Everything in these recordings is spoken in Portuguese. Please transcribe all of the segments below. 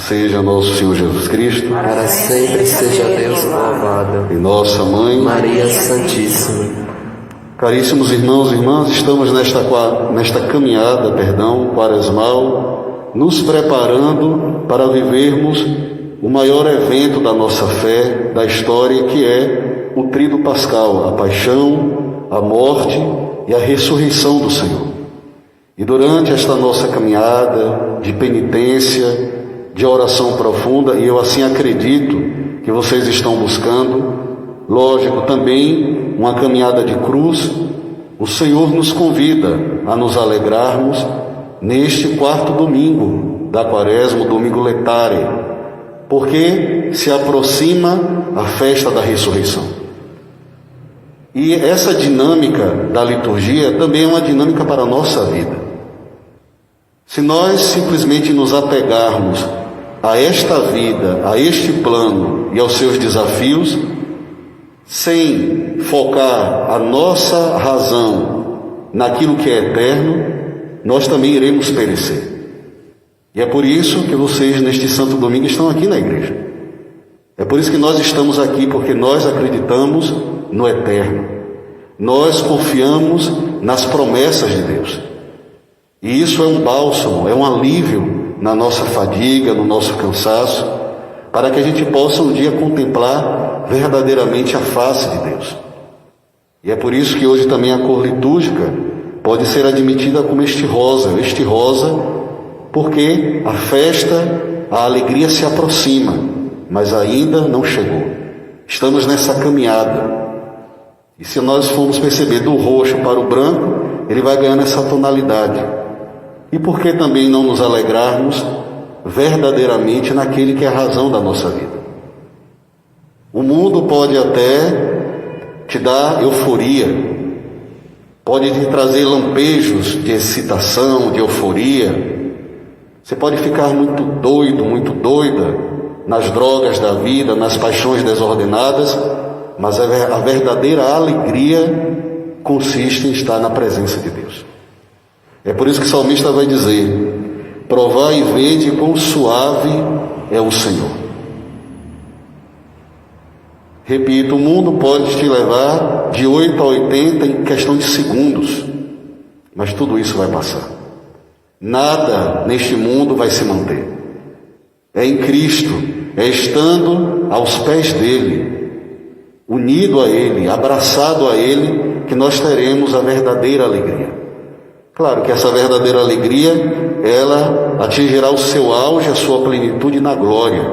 seja nosso Senhor Jesus Cristo, para sempre seja Deus louvado. e nossa Mãe, Maria Santíssima. Caríssimos irmãos e irmãs, estamos nesta caminhada, quaresmal, nos preparando para vivermos o maior evento da nossa fé, da história, que é o Tríduo Pascal, a paixão, a morte e a ressurreição do Senhor. E durante esta nossa caminhada de penitência, de oração profunda, e eu assim acredito que vocês estão buscando, lógico, também uma caminhada de cruz, o Senhor nos convida a nos alegrarmos neste 4º domingo da Quaresma, o domingo letare, porque se aproxima a festa da ressurreição. E essa dinâmica da liturgia também é uma dinâmica para a nossa vida. Se nós simplesmente nos apegarmos a esta vida, a este plano e aos seus desafios, sem focar a nossa razão naquilo que é eterno, nós também iremos perecer. E é por isso que vocês, neste Santo Domingo, estão aqui na igreja. É por isso que nós estamos aqui, porque nós acreditamos no eterno. Nós confiamos nas promessas de Deus. E isso é um bálsamo, é um alívio na nossa fadiga, no nosso cansaço, para que a gente possa um dia contemplar verdadeiramente a face de Deus. E é por isso que hoje também a cor litúrgica pode ser admitida como este rosa, porque a festa, a alegria se aproxima, mas ainda não chegou. Estamos nessa caminhada. E se nós formos perceber do roxo para o branco, ele vai ganhando essa tonalidade. E por que também não nos alegrarmos verdadeiramente naquele que é a razão da nossa vida? O mundo pode até te dar euforia, pode te trazer lampejos de excitação, de euforia. Você pode ficar muito doido, muito doida nas drogas da vida, nas paixões desordenadas, mas a verdadeira alegria consiste em estar na presença de Deus. É por isso que o salmista vai dizer: provai e vede quão suave é o Senhor. Repito, o mundo pode te levar de 8 a 80 em questão de segundos, mas tudo isso vai passar. Nada neste mundo vai se manter. É em Cristo, é estando aos pés dele, unido a ele, abraçado a ele, que nós teremos a verdadeira alegria. Claro que essa verdadeira alegria, ela atingirá o seu auge, a sua plenitude na glória.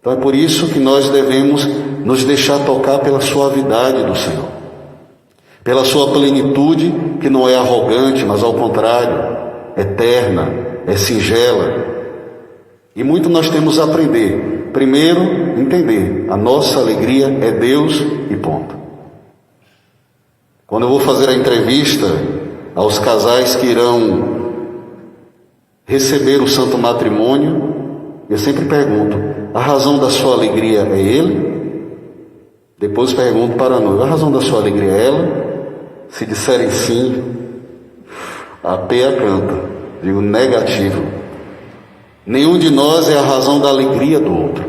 Então é por isso que nós devemos nos deixar tocar pela suavidade do Senhor, pela sua plenitude, que não é arrogante, mas ao contrário, eterna, é singela. E muito nós temos a aprender. Primeiro, entender, a nossa alegria é Deus e ponto. Quando eu vou fazer a entrevista aos casais que irão receber o santo matrimônio, eu sempre pergunto: a razão da sua alegria é ele? Depois pergunto para a noiva: a razão da sua alegria é ela? Se disserem sim, a peia canta. Digo: negativo. Nenhum de nós é a razão da alegria do outro.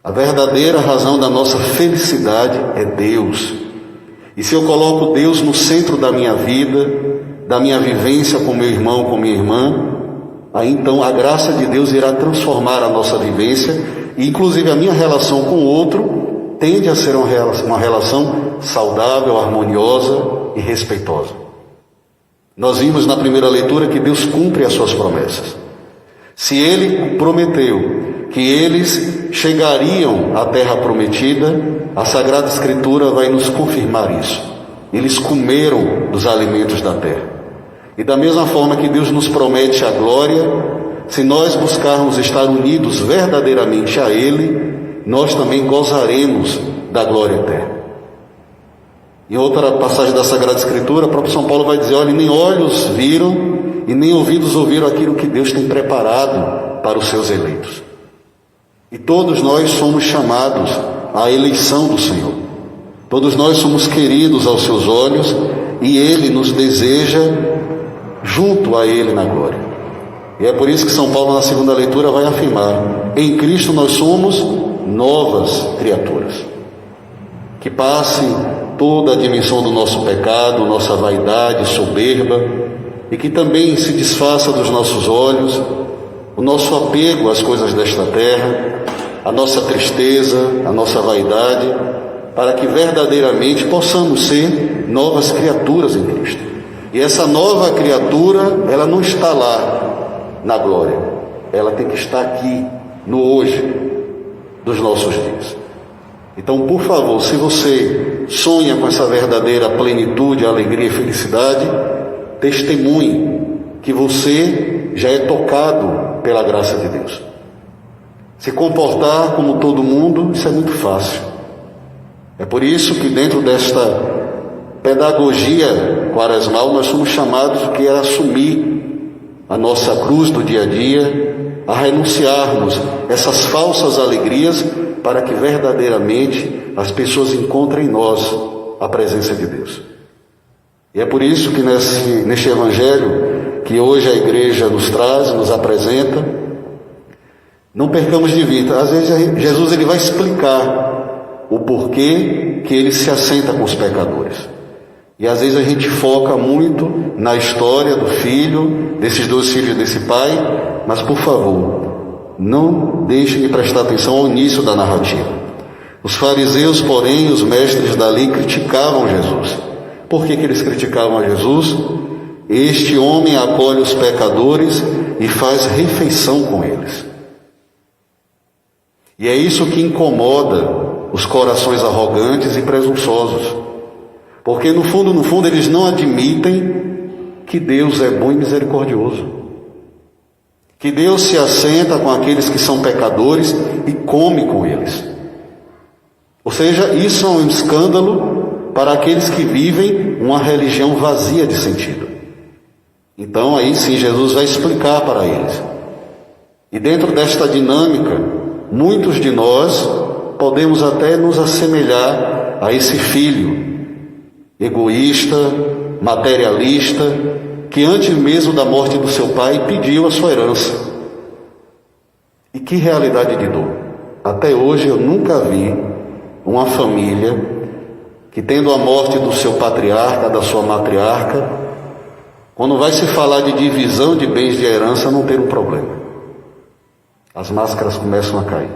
A verdadeira razão da nossa felicidade é Deus. E se eu coloco Deus no centro da minha vida, da minha vivência com meu irmão, com minha irmã, aí então a graça de Deus irá transformar a nossa vivência, e inclusive a minha relação com o outro tende a ser uma relação saudável, harmoniosa e respeitosa. Nós vimos na primeira leitura que Deus cumpre as suas promessas. Se Ele prometeu que eles chegariam à terra prometida, a Sagrada Escritura vai nos confirmar isso. Eles comeram dos alimentos da terra. E da mesma forma que Deus nos promete a glória, se nós buscarmos estar unidos verdadeiramente a Ele, nós também gozaremos da glória eterna. Em outra passagem da Sagrada Escritura, o próprio São Paulo vai dizer: olha, nem olhos viram e nem ouvidos ouviram aquilo que Deus tem preparado para os seus eleitos. E todos nós somos chamados à eleição do Senhor. Todos nós somos queridos aos seus olhos, e Ele nos deseja junto a Ele na glória. E é por isso que São Paulo, na segunda leitura, vai afirmar: em Cristo nós somos novas criaturas. Que passe toda a dimensão do nosso pecado, nossa vaidade, soberba, e que também se desfaça dos nossos olhos o nosso apego às coisas desta terra, a nossa tristeza, a nossa vaidade, para que verdadeiramente possamos ser novas criaturas em Cristo. E essa nova criatura, ela não está lá na glória, ela tem que estar aqui, no hoje dos nossos dias. Então, por favor, se você sonha com essa verdadeira plenitude, alegria e felicidade, testemunhe que você já é tocado pela graça de Deus. Se comportar como todo mundo, isso é muito fácil. É por isso que dentro desta pedagogia quaresmal nós somos chamados a assumir a nossa cruz do dia a dia, a renunciarmos essas falsas alegrias para que verdadeiramente as pessoas encontrem em nós a presença de Deus. E é por isso que neste Evangelho que hoje a igreja nos traz, nos apresenta, não percamos de vista. Às vezes Jesus ele vai explicar o porquê que ele se assenta com os pecadores. E às vezes a gente foca muito na história do filho, desses dois filhos desse pai, mas por favor, não deixem de prestar atenção ao início da narrativa. Os fariseus, porém, os mestres da lei, criticavam Jesus. Por que eles criticavam a Jesus? Este homem acolhe os pecadores e faz refeição com eles. E é isso que incomoda os corações arrogantes e presunçosos. Porque no fundo, eles não admitem que Deus é bom e misericordioso. Que Deus se assenta com aqueles que são pecadores e come com eles. Ou seja, isso é um escândalo para aqueles que vivem uma religião vazia de sentido. Então aí sim Jesus vai explicar para eles. E dentro desta dinâmica, muitos de nós podemos até nos assemelhar a esse filho egoísta, materialista, que antes mesmo da morte do seu pai pediu a sua herança. E que realidade de dor! Até hoje eu nunca vi uma família que, tendo a morte do seu patriarca, da sua matriarca, quando vai se falar de divisão de bens de herança, não ter um problema. As máscaras começam a cair.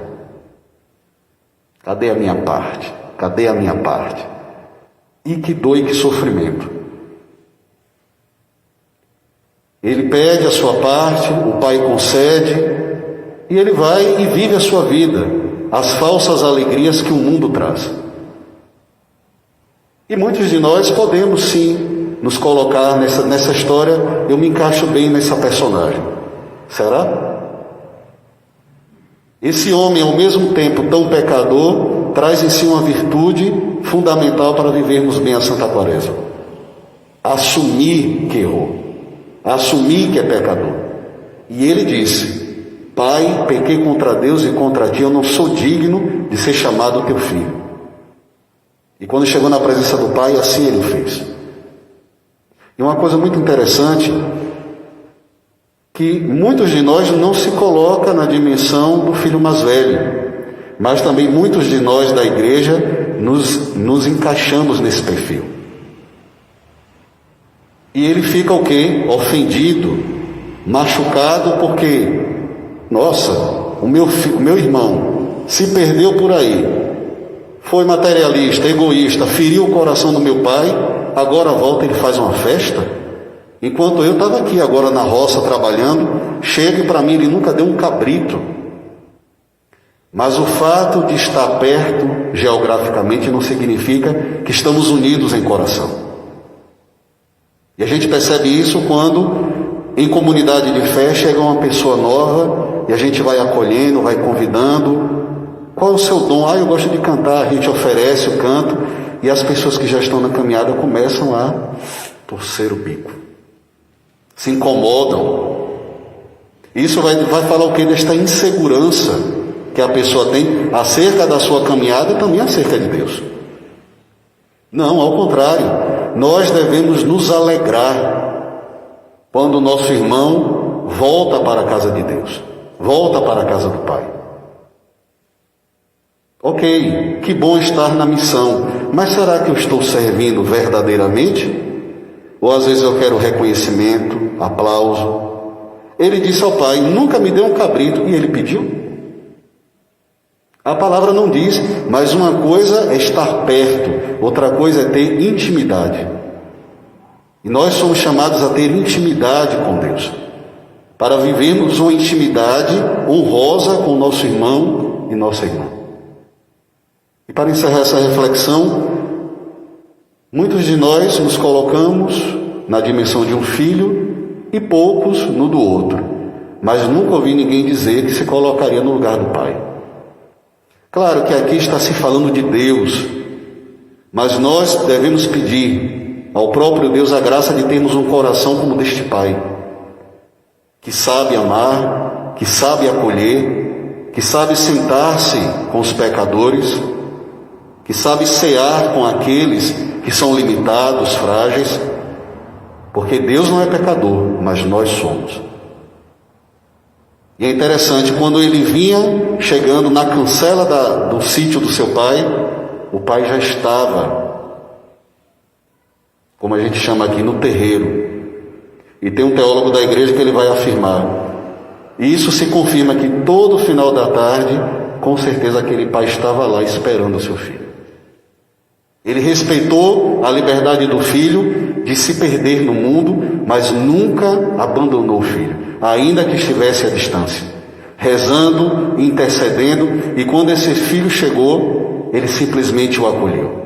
Cadê a minha parte? Cadê a minha parte? E que dor e que sofrimento. Ele pede a sua parte, o pai concede, e ele vai e vive a sua vida, as falsas alegrias que o mundo traz. E muitos de nós podemos sim nos colocar nessa história. Eu me encaixo bem nessa personagem. Será? Esse homem, ao mesmo tempo tão pecador, traz em si uma virtude fundamental para vivermos bem a Santa Quaresma: assumir que errou, assumir que é pecador. E ele disse: Pai, pequei contra Deus e contra ti, eu não sou digno de ser chamado teu filho. E quando chegou na presença do Pai, assim ele fez. E uma coisa muito interessante, que muitos de nós não se colocam na dimensão do filho mais velho, mas também muitos de nós da igreja nos encaixamos nesse perfil. E ele fica o quê? Ofendido, machucado, porque, nossa, o meu irmão se perdeu por aí, foi materialista, egoísta, feriu o coração do meu pai, agora volta e ele faz uma festa? Enquanto eu estava aqui agora na roça trabalhando, chega e para mim ele nunca deu um cabrito. Mas o fato de estar perto geograficamente não significa que estamos unidos em coração. E a gente percebe isso quando em comunidade de fé chega uma pessoa nova e a gente vai acolhendo, vai convidando. Qual é o seu dom? Eu gosto de cantar. A gente oferece o canto e as pessoas que já estão na caminhada começam a torcer o bico, se incomodam. Isso vai falar o que? Desta insegurança que a pessoa tem acerca da sua caminhada e também acerca de Deus. Não, ao contrário, nós devemos nos alegrar quando o nosso irmão irmão, volta para a casa de Deus. Volta para a casa do Pai. Ok, que bom estar na missão, mas será que eu estou servindo verdadeiramente? Ou às vezes eu quero reconhecimento, aplauso. Ele disse ao pai, nunca me deu um cabrito, e ele pediu. A palavra não diz, mas uma coisa é estar perto, outra coisa é ter intimidade. E nós somos chamados a ter intimidade com Deus, para vivermos uma intimidade honrosa com o nosso irmão e nossa irmã. E para encerrar essa reflexão, muitos de nós nos colocamos na dimensão de um filho e poucos no do outro, mas nunca ouvi ninguém dizer que se colocaria no lugar do pai. Claro que aqui está se falando de Deus, mas nós devemos pedir ao próprio Deus a graça de termos um coração como deste pai, que sabe amar, que sabe acolher, que sabe sentar-se com os pecadores, que sabe cear com aqueles que são limitados, frágeis, porque Deus não é pecador, mas nós somos. E é interessante, quando ele vinha chegando na cancela do sítio do seu pai, o pai já estava, como a gente chama aqui, no terreiro. E tem um teólogo da igreja que ele vai afirmar. E isso se confirma que todo final da tarde, com certeza aquele pai estava lá esperando o seu filho. Ele respeitou a liberdade do filho de se perder no mundo, mas nunca abandonou o filho, ainda que estivesse à distância, rezando, intercedendo, e quando esse filho chegou, ele simplesmente o acolheu.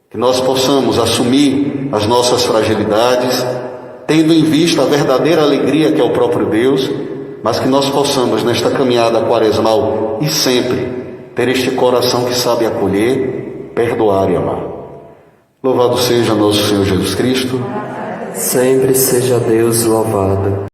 Que nós possamos assumir as nossas fragilidades, tendo em vista a verdadeira alegria que é o próprio Deus, mas que nós possamos, nesta caminhada quaresmal e sempre, ter este coração que sabe acolher, perdoar e amar. Louvado seja nosso Senhor Jesus Cristo. Sempre seja Deus louvado.